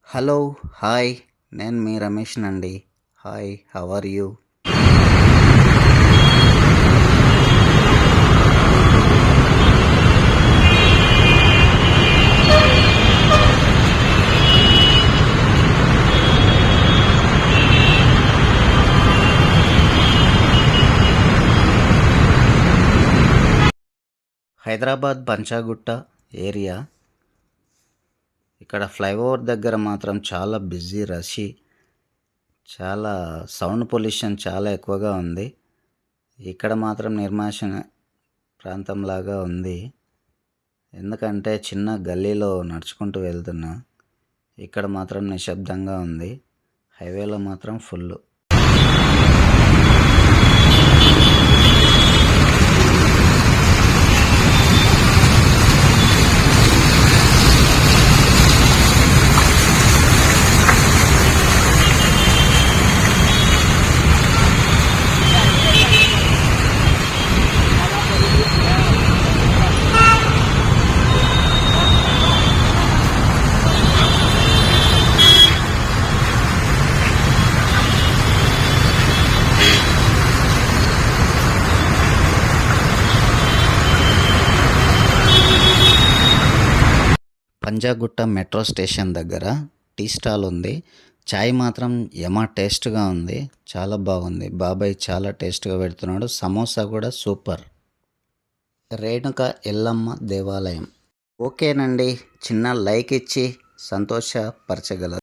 Hello, hi. నేను మీ రమేష్‌నండి. Hi, how are you? Hyderabad Panjagutta area. ఇక్కడ ఫ్లైఓవర్ దగ్గర మాత్రం చాలా బిజీ రషీ. చాలా సౌండ్ పొల్యూషన్ చాలా ఎక్కువగా ఉంది. ఇక్కడ మాత్రం నిర్మానుష్య ప్రాంతంలాగా ఉంది. ఎందుకంటే చిన్న గల్లీలో నడుచుకుంటూ వెళ్తున్నా. ఇక్కడ మాత్రం నిశ్శబ్దంగా ఉంది. హైవేలో మాత్రం ఫుల్లు. పంజాగుట్ట మెట్రో స్టేషన్ దగ్గర టీ స్టాల్ ఉంది. చాయ్ మాత్రం యమ టేస్ట్గా ఉంది. చాలా బాగుంది. బాబాయ్ చాలా టేస్ట్గా పెడుతున్నాడు. సమోసా కూడా సూపర్. రేణుక ఎల్లమ్మ దేవాలయం. ఓకేనండి, చిన్న లైక్ ఇచ్చి సంతోషపరచగలరు.